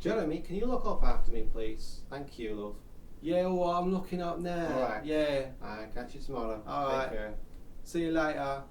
Jeremy, can you look up after me, please? Thank you, love. Yeah, well, I'm looking up now. Alright. Yeah. Alright, catch you tomorrow. Alright. Take care. See you later.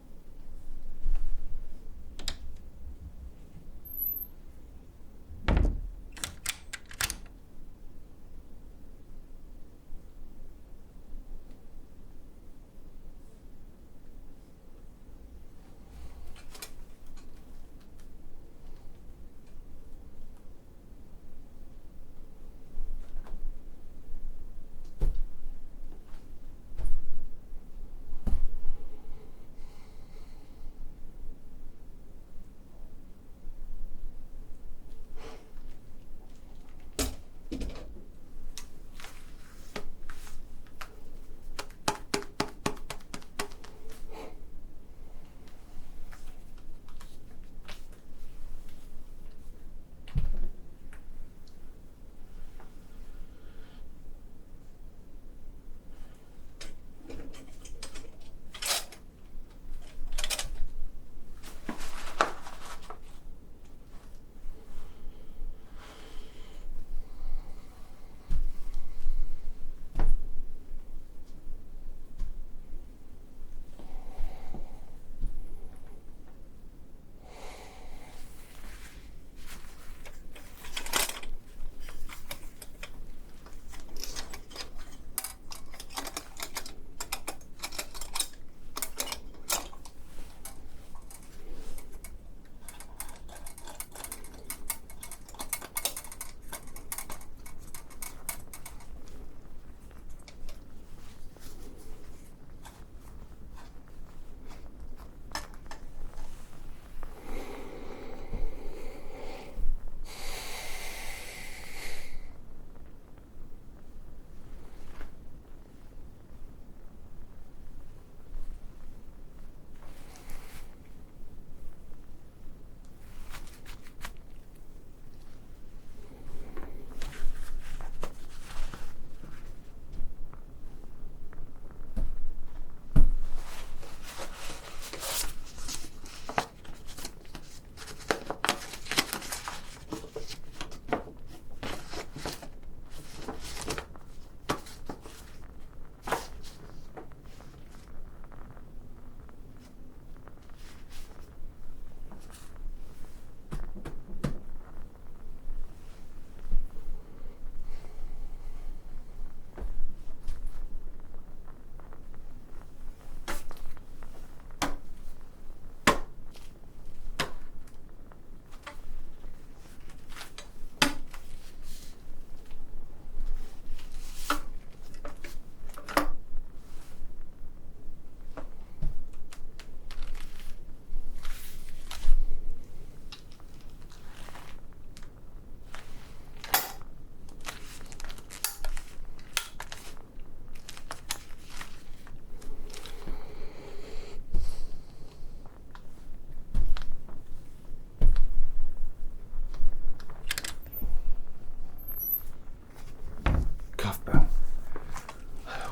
Cuthbert,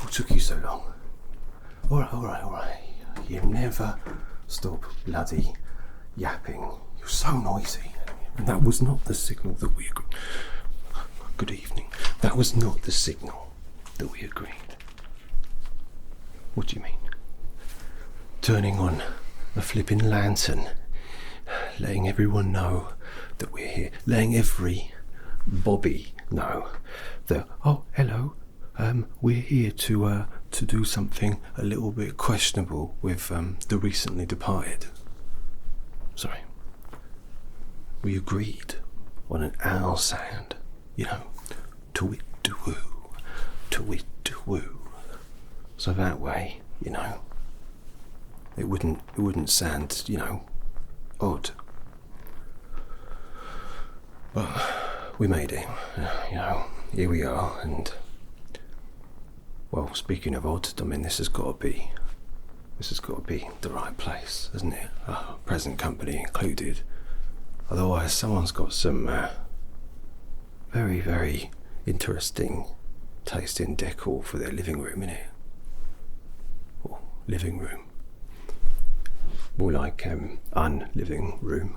what took you so long? Alright. You never stop bloody yapping. You're so noisy. And that was not the signal that we agreed. Good evening. That was not the signal that we agreed. What do you mean? Turning on a flipping lantern, letting everyone know that we're here, letting every bobby know that, oh, hello, we're here to do something a little bit questionable with the recently departed. Sorry. We agreed on an owl sound, you know, to-wit-to-woo, to-wit-to-woo. So that way, you know, it wouldn't sound, you know, odd. But we made it, you know, here we are, and, well, speaking of odd, I mean, this has got to be the right place, hasn't it? Present company included. Otherwise, someone's got some very, very interesting taste in decor for their living room, innit? Or living room. More like unliving room.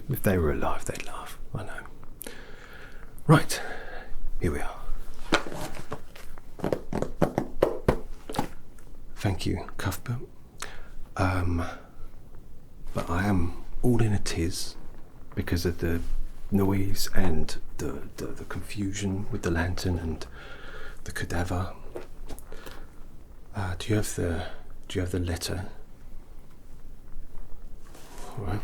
If they were alive, they'd laugh. I know. Right, here we are. Thank you, Cuthbert. But I am all in a tiz because of the noise and the confusion with the lantern and the cadaver. Do you have the letter? All right.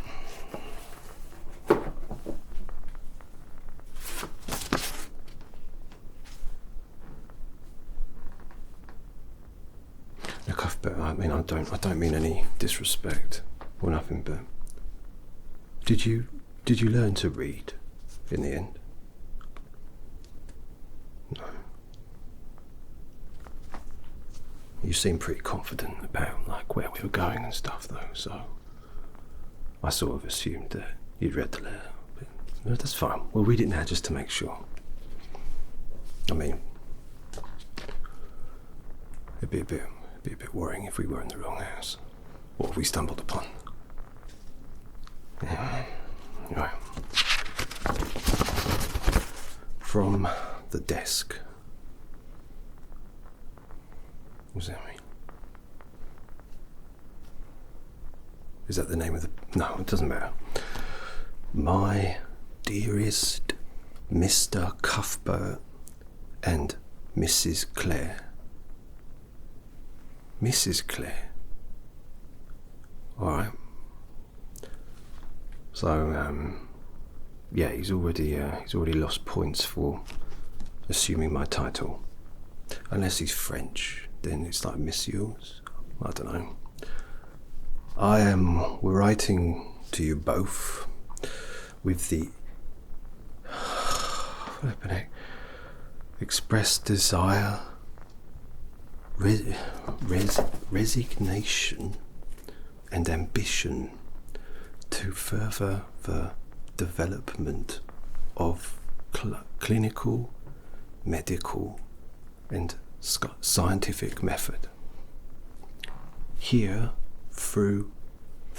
Now, Cuthbert, I mean, I don't mean any disrespect or nothing, but did you learn to read in the end? No. You seem pretty confident about like where we were going and stuff, though. So I sort of assumed that you'd read the letter. But no, that's fine. We'll read it now just to make sure. I mean, it'd be a bit worrying if we were in the wrong house, or if we stumbled upon. Yeah. Right. From the desk. What does that mean? Is that the name of the... No, it doesn't matter. My dearest Mr. Cuthbert and Mrs. Clare. Mrs. Clare. Alright. So, yeah, he's already lost points for assuming my title. Unless he's French, then it's like Messieurs. I don't know. I am writing to you both with the expressed desire, resignation and ambition to further the development of clinical, medical and scientific method. Here, through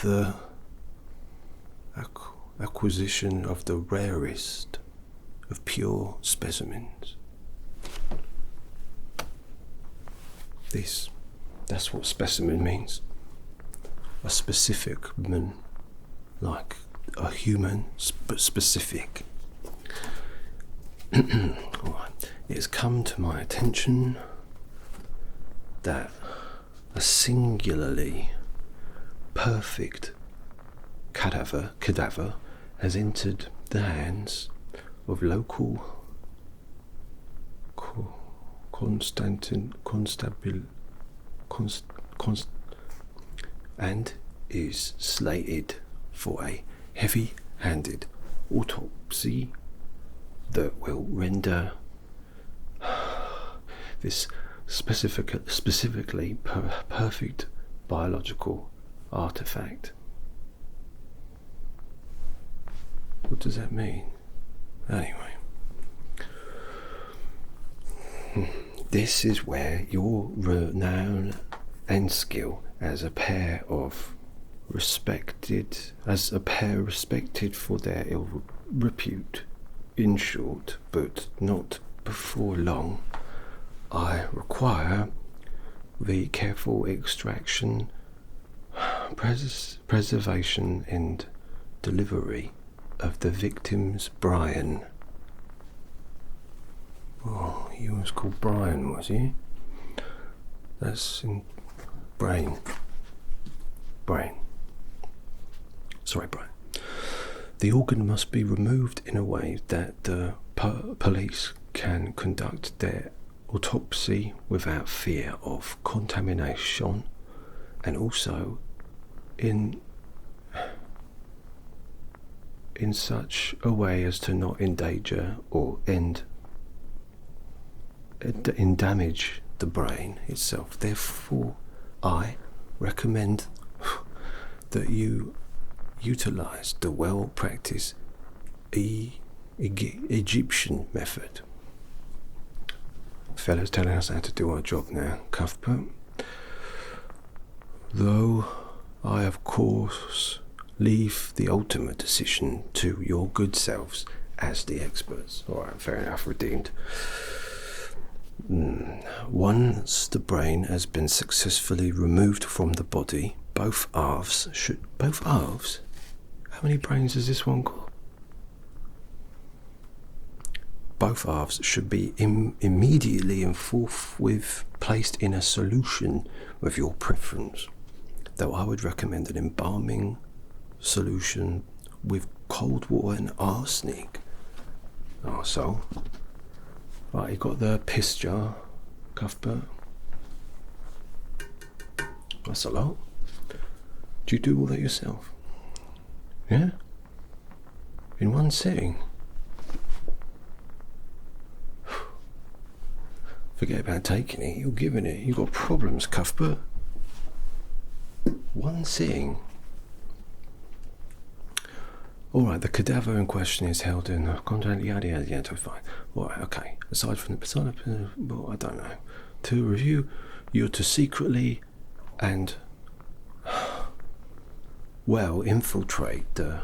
the acquisition of the rarest of pure specimens. That's what specimen means. A specific man, like a human, but specific. Alright. It has come to my attention that a singularly perfect cadaver has entered the hands of local and is slated for a heavy-handed autopsy that will render this specifically perfect biological artifact. What does that mean? Anyway, this is where your renown and skill as a pair respected for their ill repute, in short, but not before long, I require the careful extraction, preservation and delivery of the victim's Brian. Oh, he was called Brian, was he? That's in brain. Sorry, Brian. The organ must be removed in a way that the police can conduct their autopsy without fear of contamination, and also in such a way as to not endanger or damage the brain itself. Therefore, I recommend that you utilize the well-practiced Egyptian method. Fellas telling us how to do our job now, Cuthbert. Though I, of course, leave the ultimate decision to your good selves as the experts. Alright, fair enough, redeemed. Once the brain has been successfully removed from the body, both halves should... Both halves? How many brains has this one got? Both halves should be immediately and forthwith placed in a solution of your preference, though I would recommend an embalming solution with cold water and arsenic. Oh, so... Right, you got the piss jar, Cuthbert. That's a lot. Do you do all that yourself? Yeah? In one sitting? Forget about taking it, you're giving it. You've got problems, Cuthbert. One sitting. Alright, the cadaver in question is held in a content, yada, fine. Alright, okay. Aside from the well, I don't know. To review, you're to secretly and well infiltrate the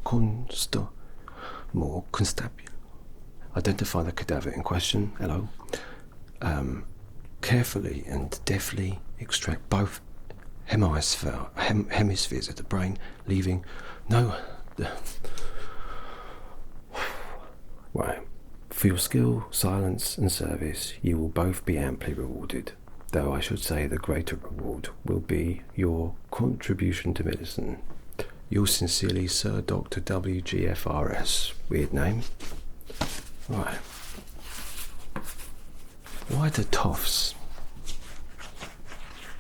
constabulary. Identify the cadaver in question. Hello. Carefully and deftly extract both hemispheres of the brain, leaving no. Right. For your skill, silence, and service, you will both be amply rewarded. Though I should say the greater reward will be your contribution to medicine. Yours sincerely, Sir Dr. WGFRS. Weird name. Right. Why do toffs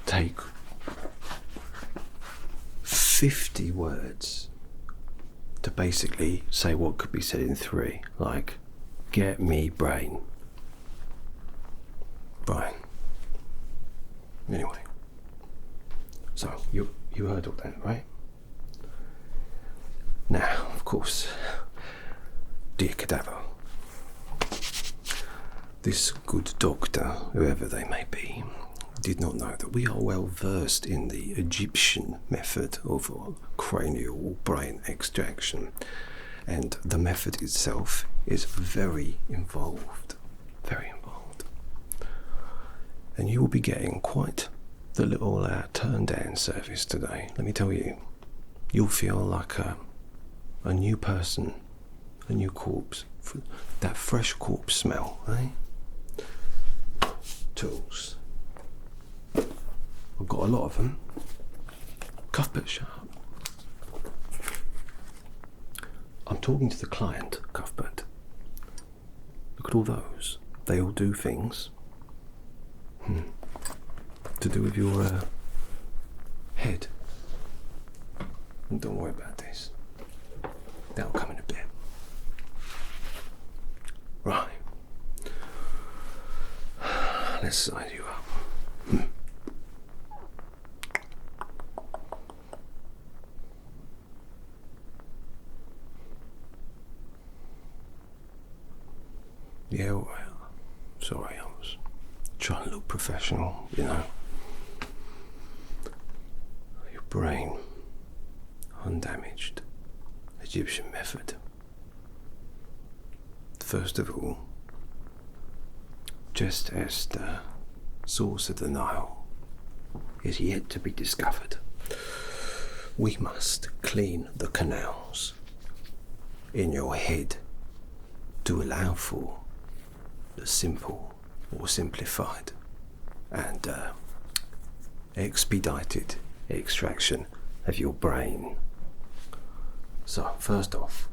take 50 words to basically say what could be said in 3? Like, get me brain. Brian. Anyway. So, you heard all that, right? Now, of course, dear cadaver, this good doctor, whoever they may be, did not know that we are well versed in the Egyptian method of cranial brain extraction, and the method itself is very involved, and you will be getting quite the little turn down service today. Let me tell you, you'll feel like a new person, a new corpse, that fresh corpse smell, eh? Tools. I've got a lot of them. Cuthbert, shut up. I'm talking to the client, Cuthbert. Look at all those. They all do things. To do with your head. And don't worry about this. That'll come in a bit. Right. Let's size you up. Yeah, well, sorry, I was trying to look professional, you know. Your brain, undamaged, Egyptian method. First of all, just as the source of the Nile is yet to be discovered, we must clean the canals in your head to allow for the simple or simplified and expedited extraction of your brain. So, first off,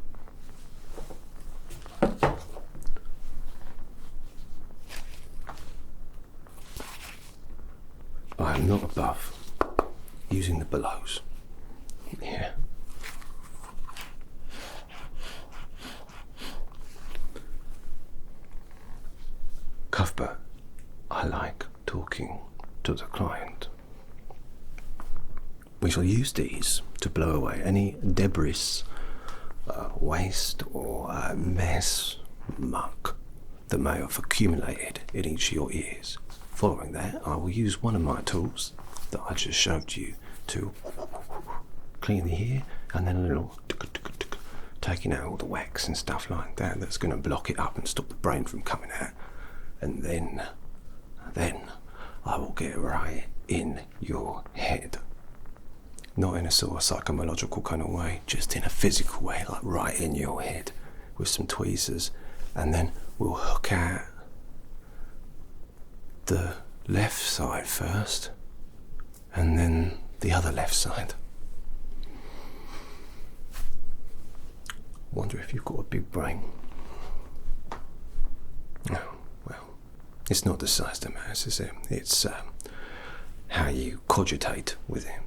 I am not above using the bellows. Yeah. Cuthbert, I like talking to the client. We shall use these to blow away any debris, waste or mess, muck that may have accumulated in each of your ears. Following that, I will use one of my tools that I just showed you to clean the ear, and then a little taking out all the wax and stuff like that that's going to block it up and stop the brain from coming out. And then I will get right in your head. Not in a sort of psychological kind of way, just in a physical way, like right in your head with some tweezers. And then we'll hook out the left side first, and then the other left side. Wonder if you've got a big brain. Oh, well, it's not the size that matters, is it? It's how you cogitate with it.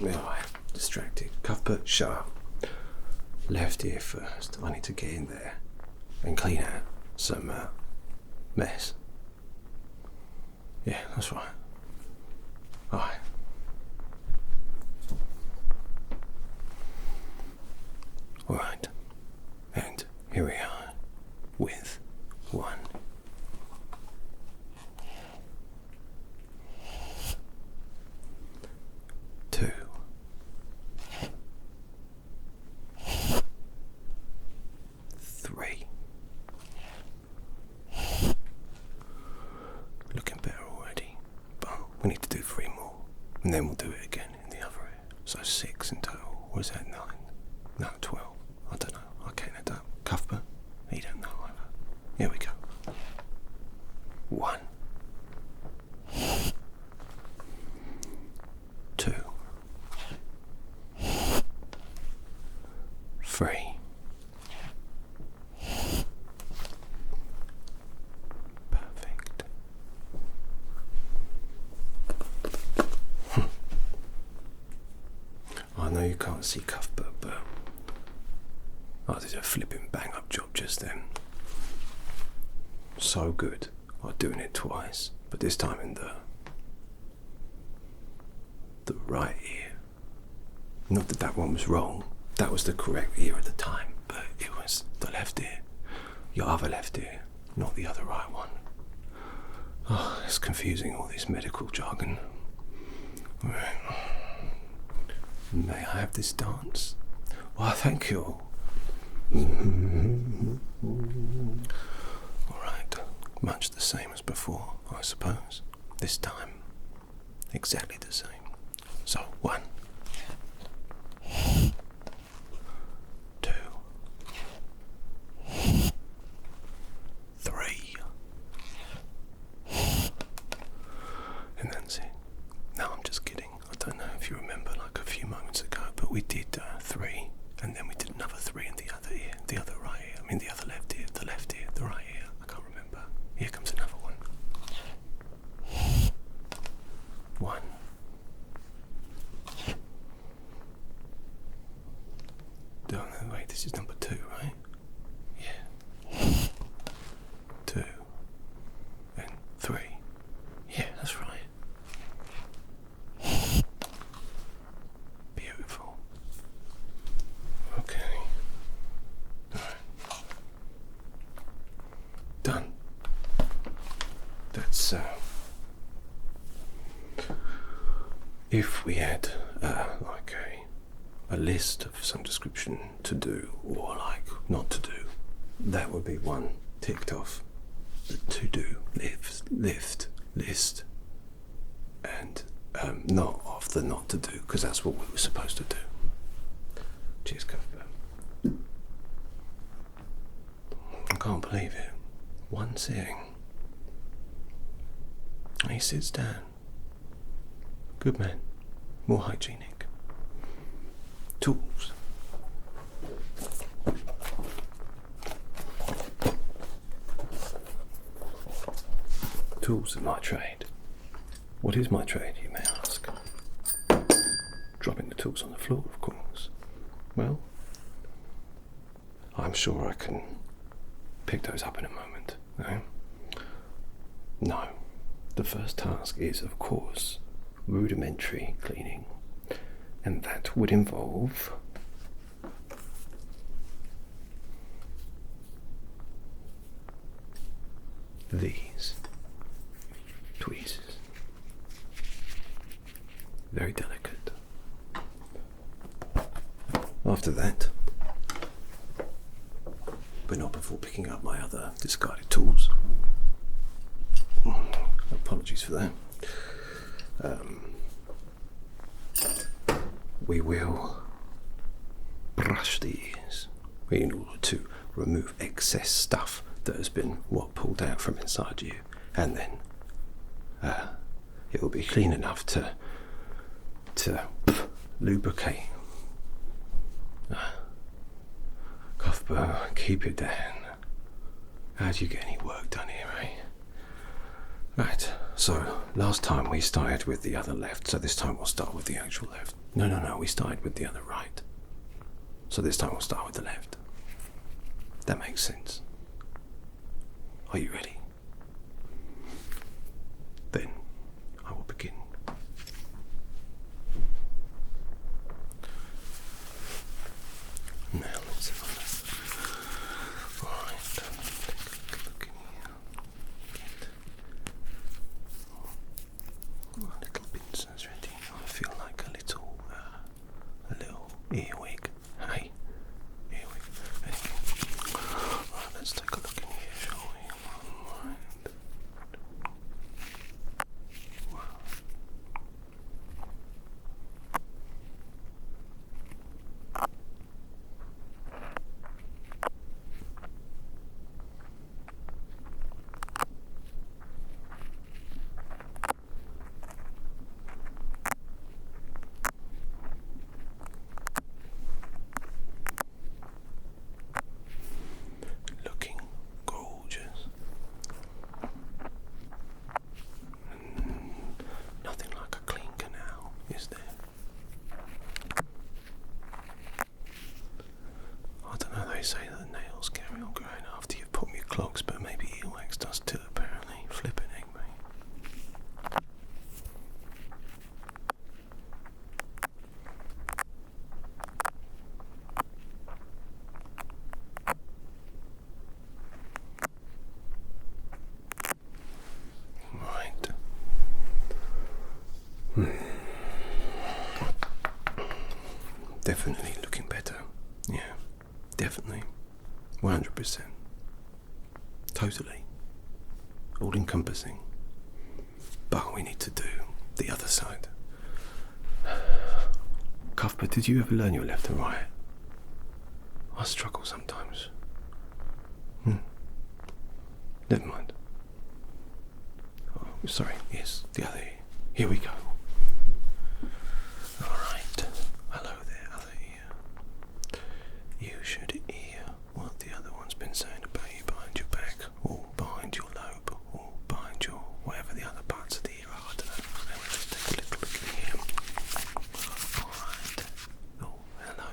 Right, distracted. Cuthbert, shut up. Left ear first. I need to get in there and clean out some mess. Yeah, that's right. Alright. Alright. And here we are with 1. 2. 3. Looking better already, but we need to do 3 more, and then we'll do it again in the other ear. So 6 in total. Or is that 9? No, 12. I don't know. I can't add up. Cuthbert? He don't know either. Here we go. 1. 2. 3. Perfect. I know you can't see Cuthbert, but I did a flipping bang up job just then. So good. I'm doing it twice, but this time in the right ear. Not that that one was wrong. That was the correct ear at the time, but it was the left ear. Your other left ear, not the other right one. Oh, it's confusing, all this medical jargon. Right. May I have this dance? Why, thank you. Alright, much the same as before, I suppose. This time, exactly the same. So, 1. 2. 3. And that's it. No, I'm just kidding. I don't know if you remember, like a few moments ago, but we did 3, and then we did another 3 in the other ear, the other right ear, I mean the other left ear, the right ear, I can't remember. Here comes another one. 1. Oh, no, wait, this is number 2, right? Yeah. 2. And 3. Yeah, that's right. Beautiful. Okay. Alright. Done. That's, if we had, like a list of some description to do, or like not to do, that would be 1 ticked off. The to do list, and not off the not to do, because that's what we were supposed to do. Cheers, Cuthbert. I can't believe it. 1 sitting. And he sits down. Good man. More hygienic. Tools. Tools are my trade. What is my trade, you may ask? Dropping the tools on the floor, of course. Well, I'm sure I can pick those up in a moment. Eh? No. The first task is, of course, rudimentary cleaning. And that would involve these. tweezers. Very delicate. After that, but not before picking up my other discarded tools. Apologies for that. We will brush the ears in order to remove excess stuff that has been pulled out from inside you, and then it will be clean enough to lubricate. Cuthbert, keep it down. How do you get any work done here, eh? Right, so last time we started with the other left, so this time we'll start with the actual left. No, we started with the other right. So this time we'll start with the left. That makes sense. Are you ready? Then I will begin. Now let's have a look. Alright, take a look in here. My little pincers ready. I feel like a little earwig. Hey, earwig. Anyway. Alright, let's take a look in here, shall we? Alright. Wow. Looking gorgeous. Nothing like a clean canal, is there? I don't know, they say that nails carry on growing after you've put them your clogs, but maybe earwax does too, apparently. Flipping egg, mate. Right. Definitely looking better. Yeah, definitely. 100%. Totally. All encompassing. But we need to do the other side. Cuthbert, did you ever learn your left and right? I struggle sometimes. Never mind. Oh, sorry, yes, the other ear. Here we go. Alright. Hello there, other ear. You should hear what the other one's been saying about you behind your back, or behind your lobe, or behind your whatever the other parts of the ear are. I don't know. Let me just take a little look in here. Alright. Oh, hello.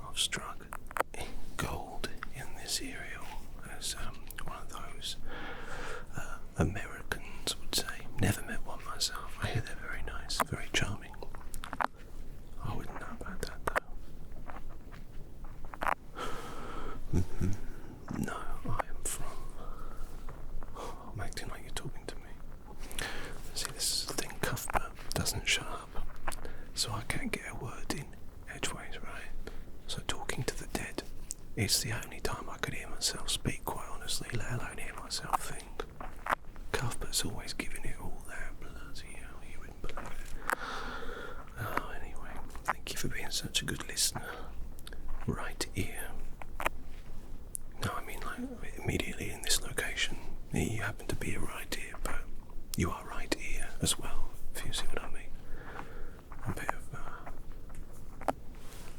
I've struck gold in this area, as one of those Americans would say. Never met one myself. I hear they're very nice, very charming. I wouldn't know about that though. No, I am from... I'm acting like you're talking to me. See, this is the thing, Cuthbert doesn't shut up, so I can't get a word in edgeways, right? So talking to the dead is the only time I could hear myself speak, quite honestly, let alone hear myself think. Cuthbert's always giving it all that bloody hell, you wouldn't believe it. Oh, anyway, thank you for being such a good listener. Right ear. No, I mean, like, immediately in this location, you happen to be a right ear, but you are right ear as well, if you see what I mean. A bit of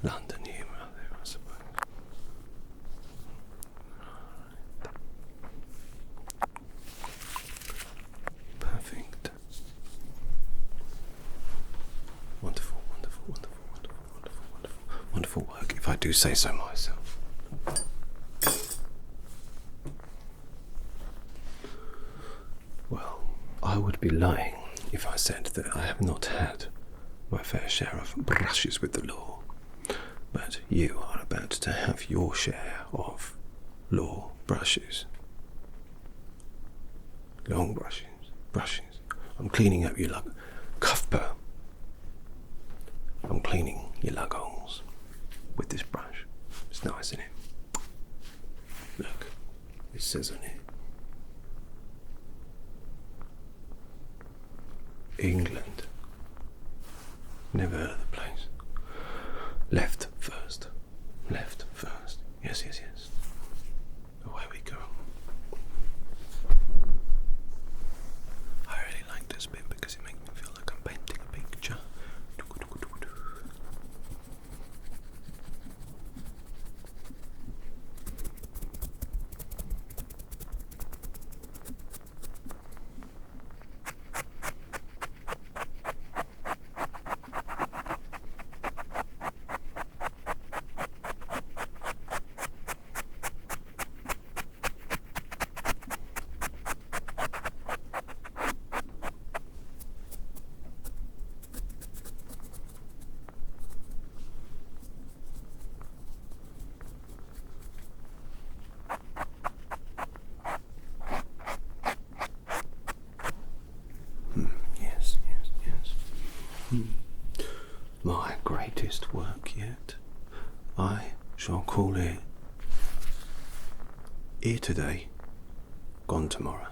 London humour there, I suppose. Perfect. Wonderful, wonderful, wonderful, wonderful, wonderful, wonderful, wonderful work, if I do say so myself. Well, I would be lying if I said that I have not had my fair share of brushes with the law, but you are about to have your share of law brushes. Long brushes. brushes. I'm cleaning up your lug. Cuthbert, I'm cleaning your lug holes with this brush. It's nice, isn't it? Look, it says on it, England. Never heard of the place. Left first. Left first. Yes, yes, yes. Away we go. I really like this bit because it makes me feel like I'm painting a picture. My greatest work yet. I shall call it Eare today, gone tomorrow.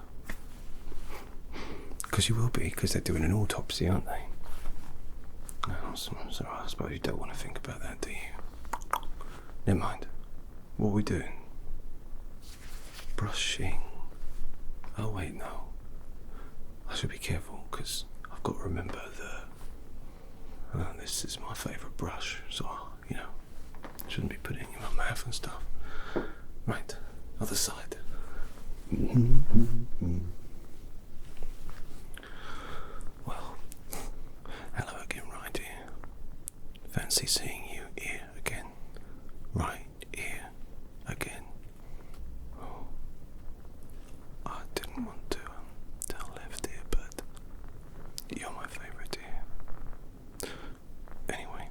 Because you will be, because they're doing an autopsy, aren't they? Oh, so I suppose you don't want to think about that, do you? Never mind. What are we doing? Brushing. Oh wait, no. I should be careful, because I've got to remember that this is my favourite brush, so, you know, shouldn't be putting it in my mouth and stuff. Right, other side. Well, hello again, right here. Fancy seeing you here again. Right here again. Oh, I didn't want to tell left here, but you're my favourite here. Anyway,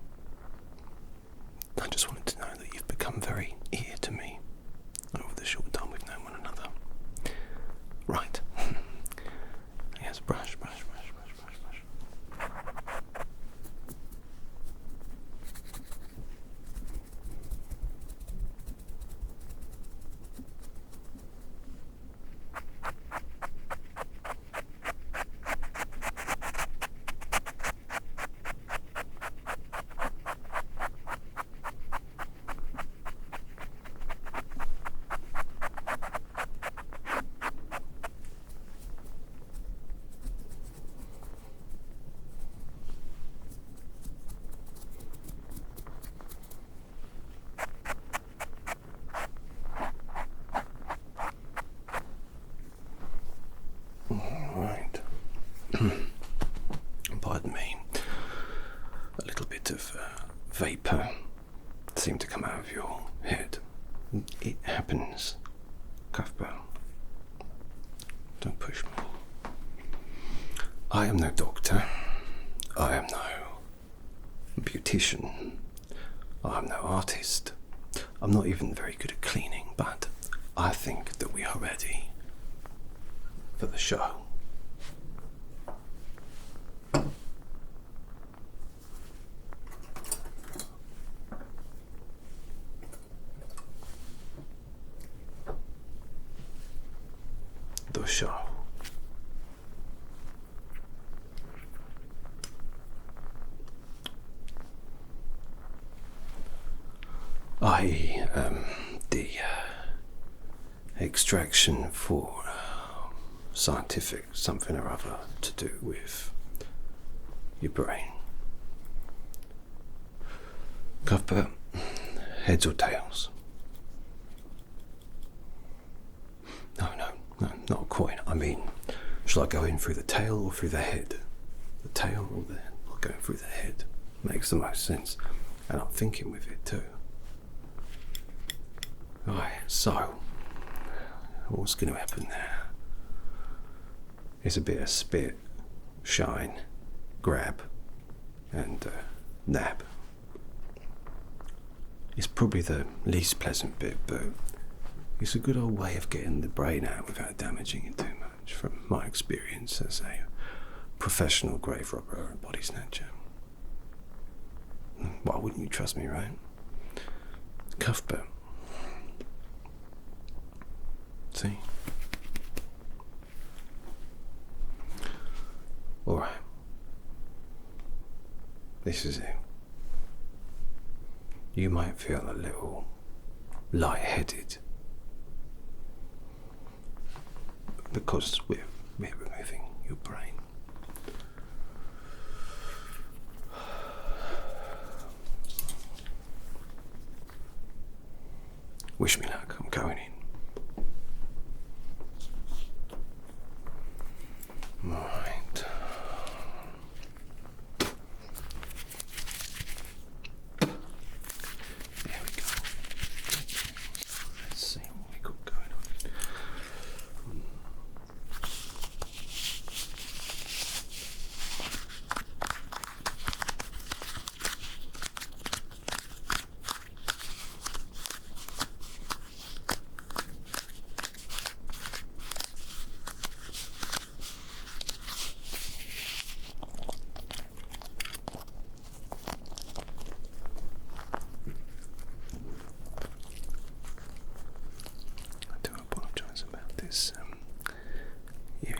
I just wanted to know that you've become very Eare to me over the short time we've known one another. Right. Yes, brush, brush, brush, brush, brush, brush. Right. Pardon me. A little bit of vapour seemed to come out of your head. It happens, Cuthbert. Don't push me. I am no doctor. I am no beautician. I am no artist. I'm not even very good at cleaning, but I think that we are ready for the show. The show. I am the extraction for scientific something or other to do with your brain. Cuthbert, heads or tails? No, not a coin. I mean, shall I go in through the tail or through the head? The tail or the head? I'll go in through the head. Makes the most sense. And I'm thinking with it too. Right, so, what's going to happen there? It's a bit of spit, shine, grab, and nab. It's probably the least pleasant bit, but it's a good old way of getting the brain out without damaging it too much. knowledge from my experience as a professional grave robber and body snatcher. Why wouldn't you trust me, right? Cuthbert. See? Alright. This is it. You might feel a little light-headed because we're removing your brain. Wish me luck, I'm going in. Right. There we go. Let's see what we got going on.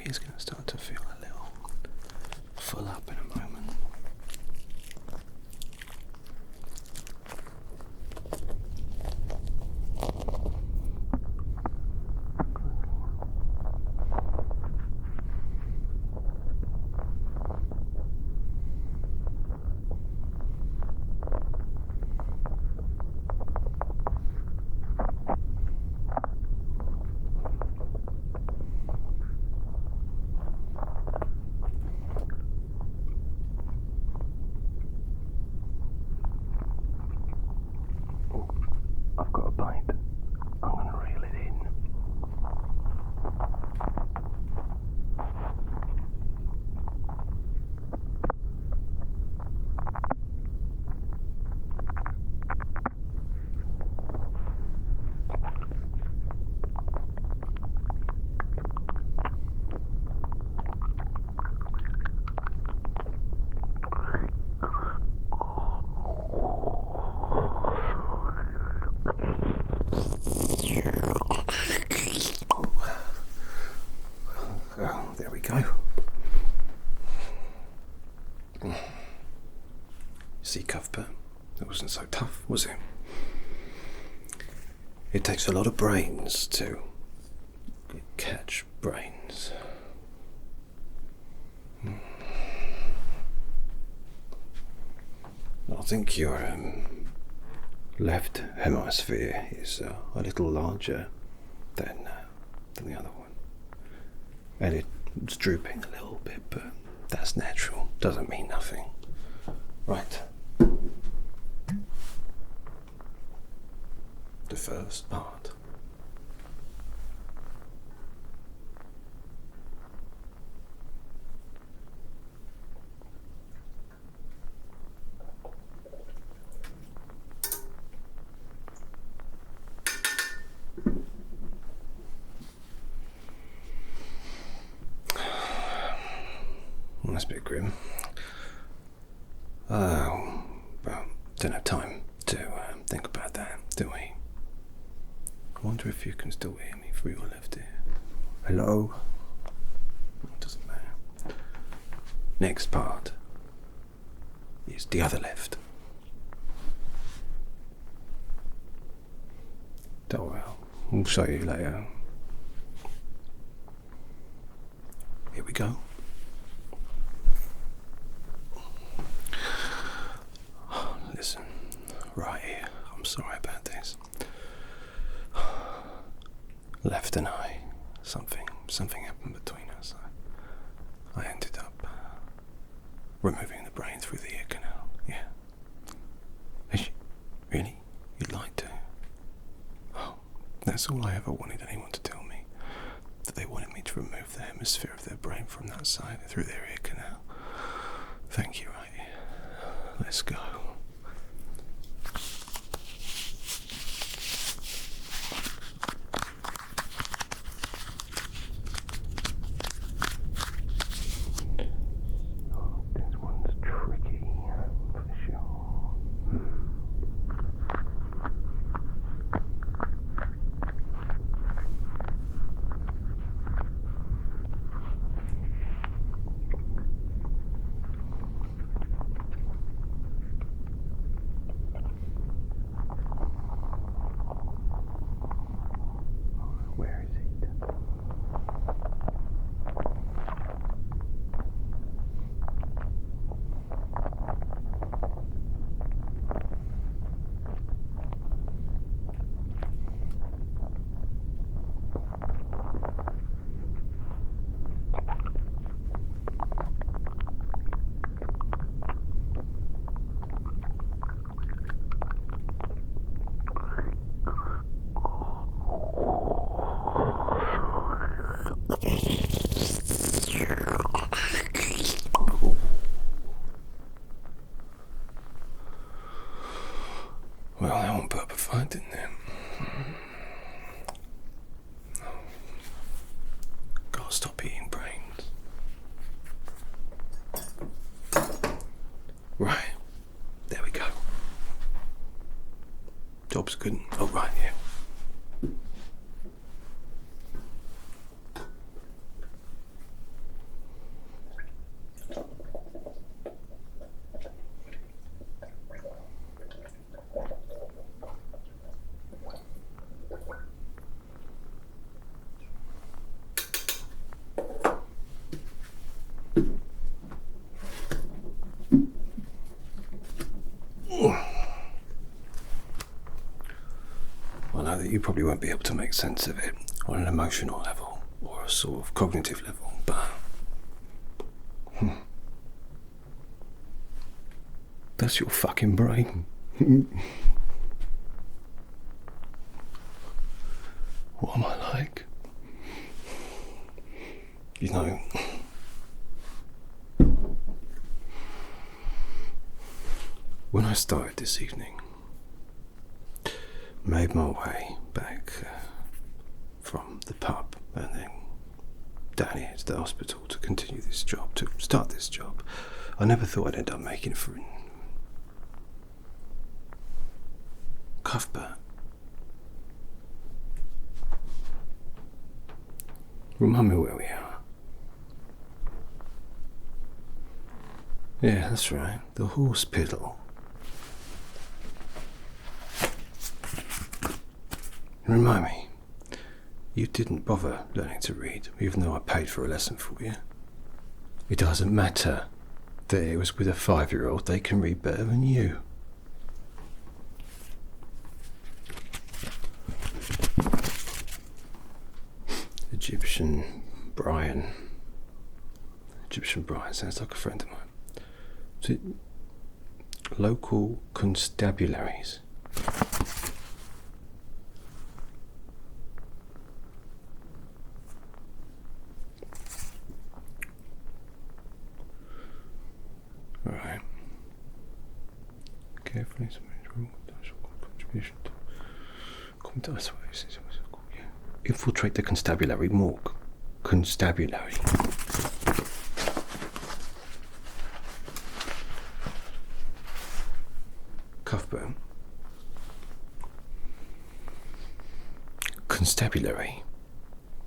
Eare's going to start to feel a little full up in a moment. I've got a bite. I'm going to reel it in. Oh, there we go. See, Cuthbert, that wasn't so tough, was it? It takes a lot of brains to catch brains. I think your left hemisphere is a little larger than the other one. And it's drooping a little bit, but that's natural. Doesn't mean nothing. Right. The first part. That's a bit grim. Well, don't have time to think about that, do we? I wonder if you can still hear me through your left ear. Hello? It doesn't matter. Next part is the other left. Oh well, I'll show you later. Here we go. Listen, right here, I'm sorry about this. Left and I, something happened between us. I ended up removing the brain through the ear canal, yeah. Really? You'd like to? Oh, that's all I ever wanted anyone to tell me. That they wanted me to remove the hemisphere of their brain from that side through their ear canal. Thank you, right here. Let's go. bad, didn't it? Gotta stop eating brains. Right, there we go. Job's good. Oh, right, yeah. I know that you probably won't be able to make sense of it on an emotional level or a sort of cognitive level, but that's your fucking brain. What am I like? You know, when I started this evening, made my way back from the pub and then down here to the hospital to continue this job, to start this job, I never thought I'd end up making it for Cuthbert. Remind me where we are. Yeah, that's right, the horse piddle. Remind me, you didn't bother learning to read, even though I paid for a lesson for you. It doesn't matter that it was with a 5-year-old, they can read better than you. Egyptian Brian sounds like a friend of mine. Is it local constabularies? Right. Carefully contribution to infiltrate the constabulary morgue. Constabulary. Cuthbert. Constabulary.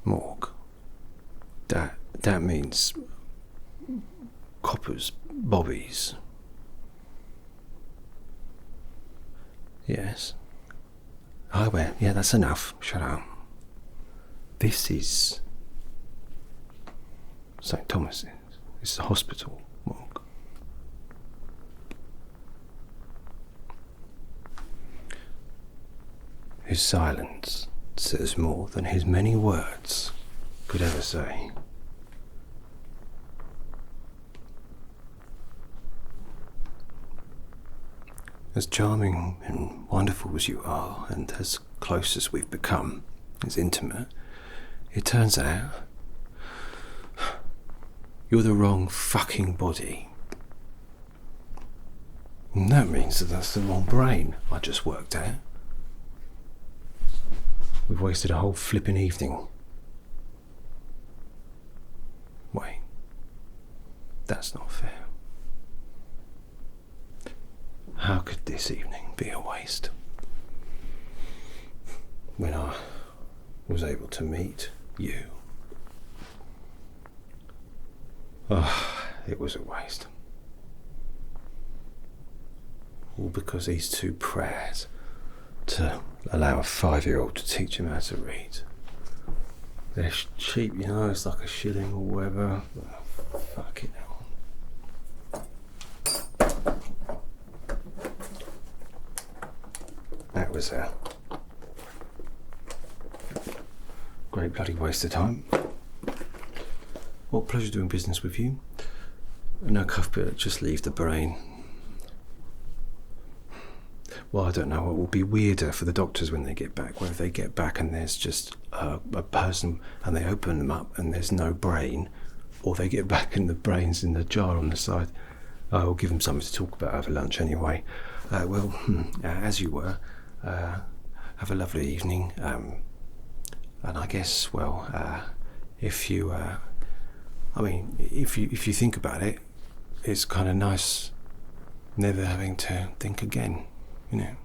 Morgue. That means coppers, bobbies. Yes. Oh, well, yeah, that's enough. Shut up. This is St. Thomas's. It's the hospital morgue. His silence says more than his many words could ever say. As charming and wonderful as you are, and as close as we've become, as intimate, it turns out you're the wrong fucking body. And that means that that's the wrong brain, I just worked out. We've wasted a whole flipping evening. Wait, that's not fair. How could this evening be a waste? When I was able to meet you. Oh, it was a waste. All because he's too proud to allow a 5-year-old to teach him how to read. They're cheap, you know, it's like a shilling or whatever. Oh, fuck it. That was a great bloody waste of time. What pleasure doing business with you. No, Cuthbert, just leave the brain. Well, I don't know what will be weirder for the doctors when they get back. Whether they get back and there's just a person and they open them up and there's no brain, or they get back and the brain's in the jar on the side. I'll give them something to talk about over lunch anyway. As you were, have a lovely evening. And I guess, well, if you, if you think about it, it's kind of nice never having to think again, you know,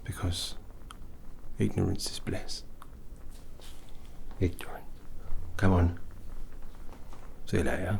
because ignorance is bliss. Ignorant. Come on. See you later.